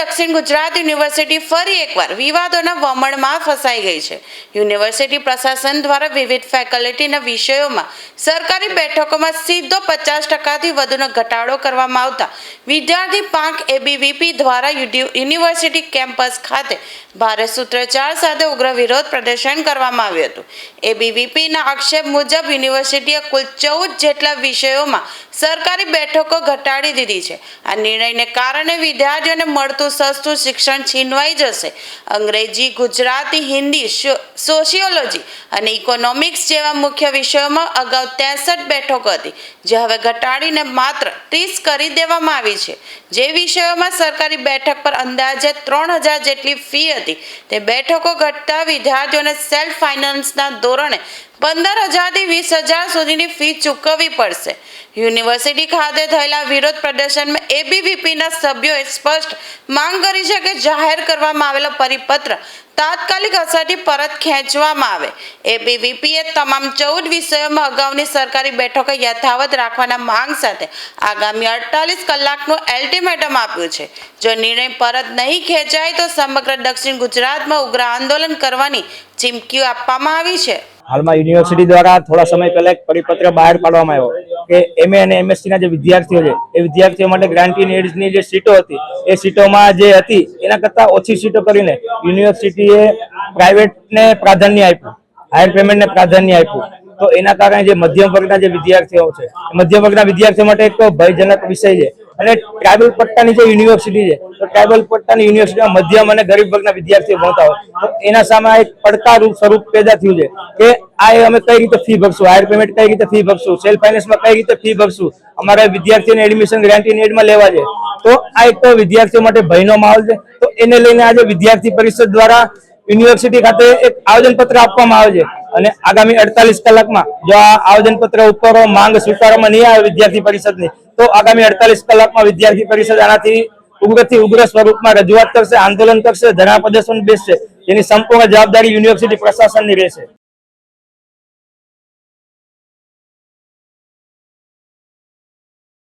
દક્ષિણ ગુજરાત યુનિવર્સિટી ફરી એકવાર વિવાદોના વમળમાં ફસાઈ ગઈ છે। યુનિવર્સિટી પ્રશાસન દ્વારા વિવિધ ફેકલ્ટીના વિષયોમાં સરકારી બેઠકોમાં સીધો 50%થી વધુનો ઘટાડો કરવામાં આવતા વિદ્યાર્થી પાંખ એબીવીપી દ્વારા યુનિવર્સિટી કેમ્પસ ખાતે ભારે સૂત્રોચ્ચાર સાથે ઉગ્ર વિરોધ પ્રદર્શન કરવામાં આવ્યું હતું। એબીવીપીના આક્ષેપ મુજબ યુનિવર્સિટીએ કુલ 14 જેટલા વિષયોમાં સરકારી બેઠકો ઘટાડી દીધી છે। આ નિર્ણયને કારણે વિદ્યાર્થીઓને મળતું સસ્તું શિક્ષણ છીનવાઈ જશે। અંગ્રેજી, ગુજરાતી, હિન્દી, સોશિયોલોજી અને ઇકોનોમિક્સ જેવા મુખ્ય વિષયોમાં અગાઉ 63 બેઠકો હતી, જે હવે ઘટાડીને માત્ર 30 કરી દેવામાં આવી છે। જે વિષયોમાં સરકારી બેઠક પર અંદાજે 3000 જેટલી ફી હતી, તે બેઠકો ઘટતા વિદ્યાર્થીઓને સેલ્ફ ફાઇનાન્સના ધોરણે 15,000 થી 20,000 સુધીની ફી ચૂકવવી પડશે। યુનિવર્સિટી ખાતે થયેલા વિરોધ પ્રદર્શનમાં એબીવીપીના સભ્યોએ સ્પષ્ટ માંગ કરી છે કે જાહેર કરવામાં આવેલો પરિપત્ર તાત્કાલિક અસરથી પરત ખેંચવામાં આવે। એબીવીપીએ તમામ 14 વિષયોમાં અગાઉની સરકારી બેઠકો યથાવત રાખવાના માંગ સાથે આગામી 48 કલાકનું અલ્ટિમેટમ આપ્યું છે। જો નિર્ણય પરત નહીં ખેંચાય તો સમગ્ર દક્ષિણ ગુજરાતમાં ઉગ્ર આંદોલન કરવાની ચીમકીઓ આપવામાં આવી છે। હાલમાં યુનિવર્સિટી દ્વારા થોડા સમય પહેલા એક પરિપત્ર બહાર પાડવામાં આવ્યો કે એમએ અને એમએસસી ના જે વિદ્યાર્થીઓ છે એ વિદ્યાર્થીઓ માટે ગ્રાન્ટી એડ્સની જે સીટો હતી એ સીટોમાં જે હતી એના કરતાં ઓછી સીટો કરીને યુનિવર્સિટીએ પ્રાઇવેટને પ્રાધાન્ય આપ્યું, હાયર પેમેન્ટને પ્રાધાન્ય આપ્યું। તો એના કારણે જે મધ્યમ વર્ગના જે વિદ્યાર્થીઓ છે, મધ્યમ વર્ગના વિદ્યાર્થીઓ માટે એક ભયજનક વિષય છે। અને ટ્રાઇબલ પટ્ટાની જે યુનિવર્સિટી છે તો ટ્રાઇબલ પટ્ટાની યુનિવર્સિટીમાં મધ્યમ અને ગરીબ વર્ગના વિદ્યાર્થીઓ ભણતા હોય તો એના સામે એક પડકારરૂપ સ્વરૂપ પેદા થયું છે કે આ અમે કઈ રીતે ફી ભરશું, હાયર પેમેન્ટ કઈ રીતે ફી ભરશું, સેલ્ફ ફાઇનાન્સમાં કઈ રીતે ફી ભરશું, અમારા વિદ્યાર્થીઓને એડમિશન ગ્રાન્ટી એડમાં લેવા છે। તો આ એક વિદ્યાર્થીઓ માટે ભયનો માહોલ છે। તો એને લઈને આજે વિદ્યાર્થી પરિષદ દ્વારા યુનિવર્સિટી ખાતે એક આવેદનપત્ર આપવામાં આવે છે અને આગામી 48 કલાકમાં જો આ આવેદનપત્ર ઉપર માંગ સ્વીકારવામાં નહીં આવે વિદ્યાર્થી પરિષદની તો આગામી 48 કલાકમાં વિદ્યાર્થી પરિષદ આનાથી ઉગ્રથી ઉગ્ર સ્વરૂપમાં રજૂઆત કરશે, આંદોલન કરશે, ધરણા પ્રદર્શન બેસશે, જેની સંપૂર્ણ જવાબદારી યુનિવર્સિટી પ્રશાસનની રહેશે।